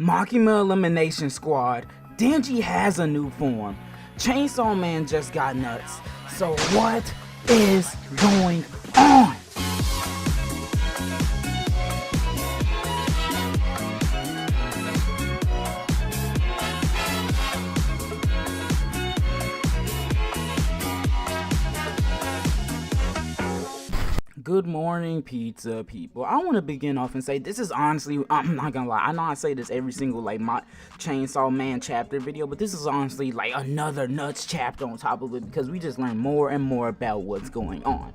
Makima Elimination Squad, Denji has a new form. Chainsawman just got nuts. So what is going on? Good morning, pizza people. I want to begin off and say this is honestly, I'm not gonna lie, I know I say this every single my Chainsawman chapter video, but this is honestly another nuts chapter on top of it because we just learn more and more about what's going on.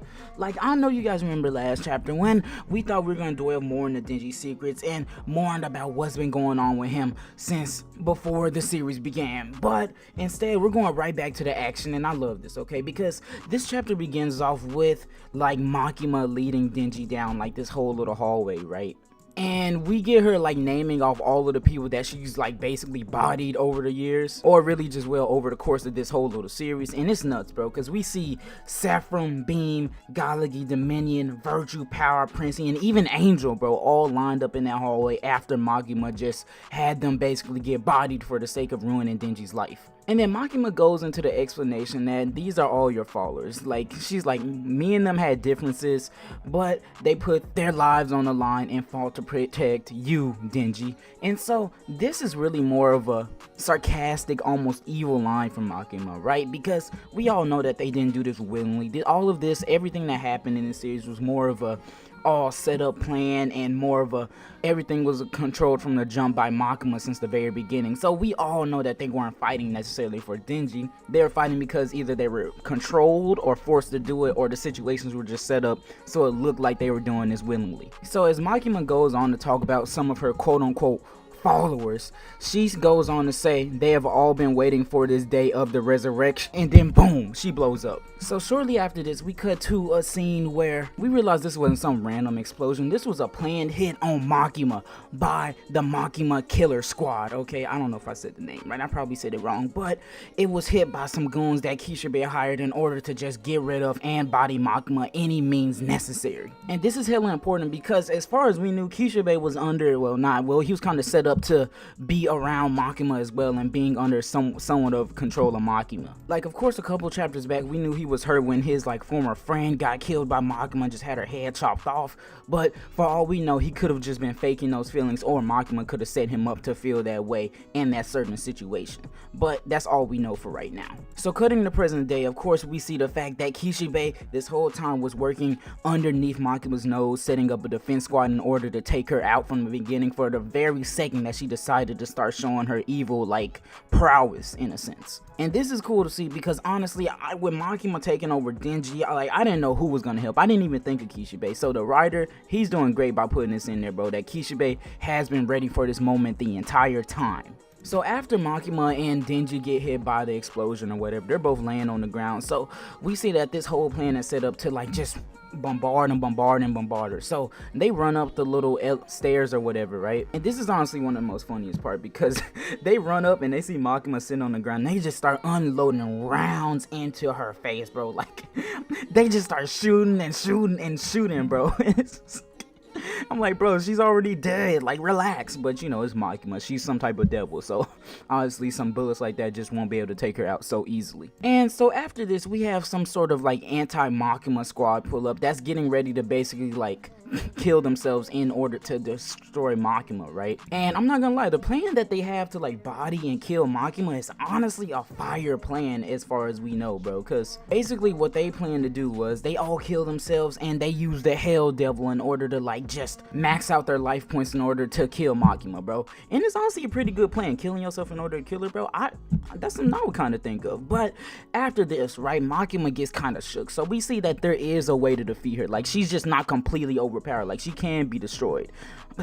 I know you guys remember last chapter when we thought we were gonna dwell more into Denji's secrets and more about what's been going on with him since before the series began, but instead we're going right back to the action, and I love this, okay, because this chapter begins off with Makima leading Denji down this whole little hallway, right? And we get her naming off all of the people that she's basically bodied over the years, or really just over the course of this whole little series. And it's nuts, bro, because we see Saffron, Beam, Galagi, Dominion, Virtue, Power, Princey, and even Angel, bro, all lined up in that hallway after Makima just had them basically get bodied for the sake of ruining Denji's life. And then Makima goes into the explanation that these are all your followers. She's me and them had differences, but they put their lives on the line and fought to protect you, Denji. And so this is really more of a sarcastic, almost evil line from Makima, right? Because we all know that they didn't do this willingly. All of this, everything that happened in this series was more of a all set up plan, and more of a everything was controlled from the jump by Makima since the very beginning. So we all know that they weren't fighting necessarily for Denji. They were fighting because either they were controlled or forced to do it, or the situations were just set up so it looked like they were doing this willingly. So as Makima goes on to talk about some of her quote-unquote followers, she goes on to say they have all been waiting for this day of the resurrection, and then boom, she blows up. So shortly after this, we cut to a scene where we realize this wasn't some random explosion. This was a planned hit on Makima by the Makima Killer Squad. Okay, I don't know if I said the name right, I probably said it wrong, but it was hit by some goons that Kishibe hired in order to just get rid of and body Makima any means necessary. And this is hella important because as far as we knew, Kishibe was under, he was kind of set up to be around Makima as well, and being under somewhat of control of Makima. Of course, a couple chapters back, we knew he was hurt when his former friend got killed by Makima, just had her head chopped off. But for all we know, he could have just been faking those feelings, or Makima could have set him up to feel that way in that certain situation. But that's all we know for right now. So cutting the present day, of course, we see the fact that Kishibe this whole time was working underneath Makima's nose, setting up a defense squad in order to take her out from the beginning, for the very second that she decided to start showing her evil prowess in a sense. And this is cool to see because honestly, with Makima taking over Denji, I didn't know who was gonna help. I didn't even think of Kishibe. So the writer, he's doing great by putting this in there, bro, that Kishibe has been ready for this moment the entire time. So after Makima and Denji get hit by the explosion or whatever, they're both laying on the ground. So we see that this whole plan is set up to just bombard her. So they run up the little stairs or whatever, right? And this is honestly one of the most funniest part because they run up and they see Makima sitting on the ground. They just start unloading rounds into her face, bro. They just start shooting and shooting and shooting, bro. I'm bro, she's already dead, relax. But it's Makima, she's some type of devil, so honestly some bullets like that just won't be able to take her out so easily. And so after this, we have some sort of anti-Makima squad pull up that's getting ready to basically kill themselves in order to destroy Makima, right? And I'm not gonna lie, the plan that they have to body and kill Makima is honestly a fire plan as far as we know, bro, because basically what they plan to do was they all kill themselves and they use the Hell Devil in order to just max out their life points in order to kill Makima, bro. And it's honestly a pretty good plan, killing yourself in order to kill her, bro. That's something I would kind of think of. But after this, right, Makima gets kind of shook, so we see that there is a way to defeat her. She's just not completely overpowered. She can be destroyed.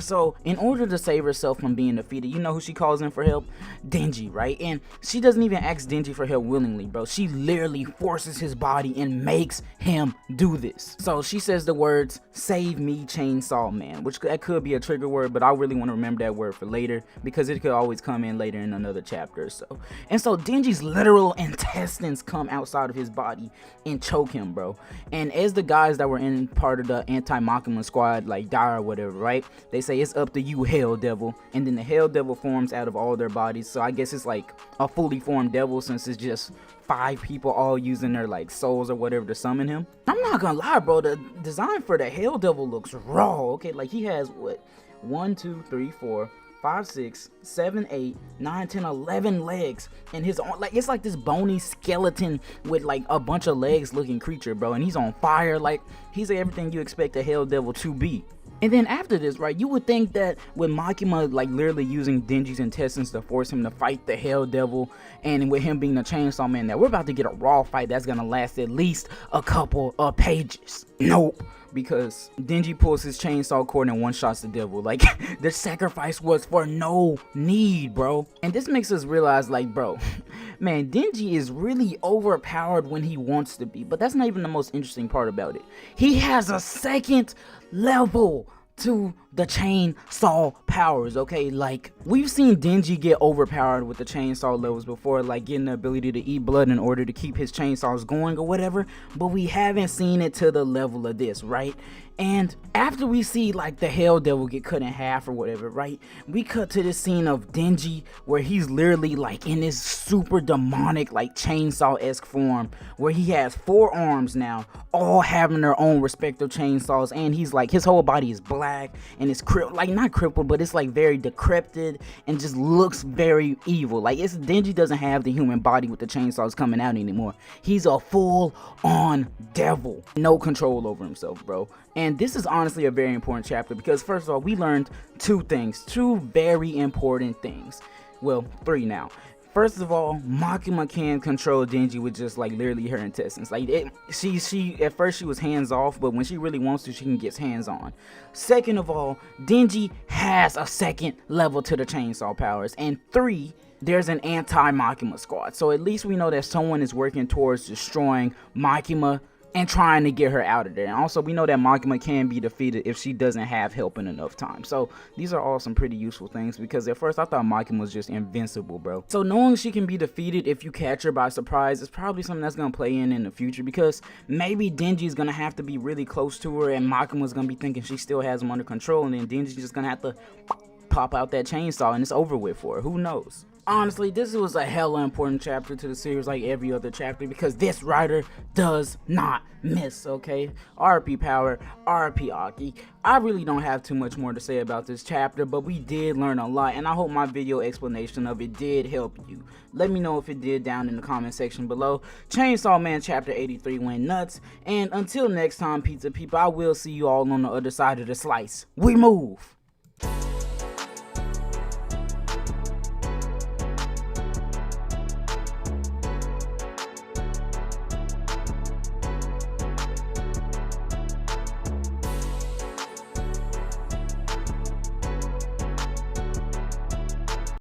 So in order to save herself from being defeated, you know who she calls in for help? Denji, right? And she doesn't even ask Denji for help willingly, bro. She literally forces his body and makes him do this. So she says the words, "Save me, Chainsawman," which that could be a trigger word, but I really want to remember that word for later because it could always come in later in another chapter or so. And so Denji's literal intestines come outside of his body and choke him, bro. And as the guys that were in part of the anti-Makima Makima squad like die or whatever, right? They say it's up to you, Hell Devil, and then the Hell Devil forms out of all their bodies. So I guess it's like a fully formed devil, since it's just 5 people all using their like souls or whatever to summon him. I'm not gonna lie, bro, the design for the Hell Devil looks raw. Okay, like he has what, 1 2 3 4 5 6 7 8 9 10 11 legs, and his arm, like it's like this bony skeleton with like a bunch of legs looking creature, bro, and he's on fire. Like he's everything you expect a Hell Devil to be. And then after this, right, you would think that with Makima like literally using Denji's intestines to force him to fight the Hell Devil, and with him being the Chainsaw Man, that we're about to get a raw fight that's gonna last at least a couple of pages. Nope. Because Denji pulls his chainsaw cord and one-shots the devil. Like, the sacrifice was for no need, bro. And this makes us realize, like, bro, man, Denji is really overpowered when he wants to be. But that's not even the most interesting part about it. He has a second level to the chainsaw powers, okay? Like, we've seen Denji get overpowered with the chainsaw levels before, like getting the ability to eat blood in order to keep his chainsaws going or whatever, but we haven't seen it to the level of this, right? And after we see like the Hell Devil get cut in half or whatever, right, we cut to this scene of Denji where he's literally like in this super demonic like chainsaw-esque form, where he has 4 arms now, all having their own respective chainsaws, and he's like, his whole body is black and it's like not crippled, but it's like very decrepit and just looks very evil. Like, it's Denji doesn't have the human body with the chainsaws coming out anymore. He's a full-on devil, no control over himself, bro. And this is honestly a very important chapter because, first of all, we learned 2 things, 2 very important things. Well, 3 now. First of all, Makima can control Denji with just like literally her intestines. Like she at first she was hands off, but when she really wants to, she can get hands on. Second of all, Denji has a second level to the chainsaw powers. And 3, there's an anti-Makima squad. So at least we know that someone is working towards destroying Makima and trying to get her out of there. And also we know that Makima can be defeated if she doesn't have help in enough time. So these are all some pretty useful things, because at first I thought Makima was just invincible, bro. So knowing she can be defeated if you catch her by surprise is probably something that's gonna play in the future, because maybe Denji's gonna have to be really close to her and Makima's gonna be thinking she still has him under control, and then Denji's just gonna have to pop out that chainsaw and it's over with for her. Who knows? Honestly, this was a hella important chapter to the series, like every other chapter, because this writer does not miss, okay? RP Power, RP Aki. I really don't have too much more to say about this chapter, but we did learn a lot, and I hope my video explanation of it did help you. Let me know if it did down in the comment section below. Chainsawman chapter 83 went nuts, and until next time, pizza people, I will see you all on the other side of the slice. We move!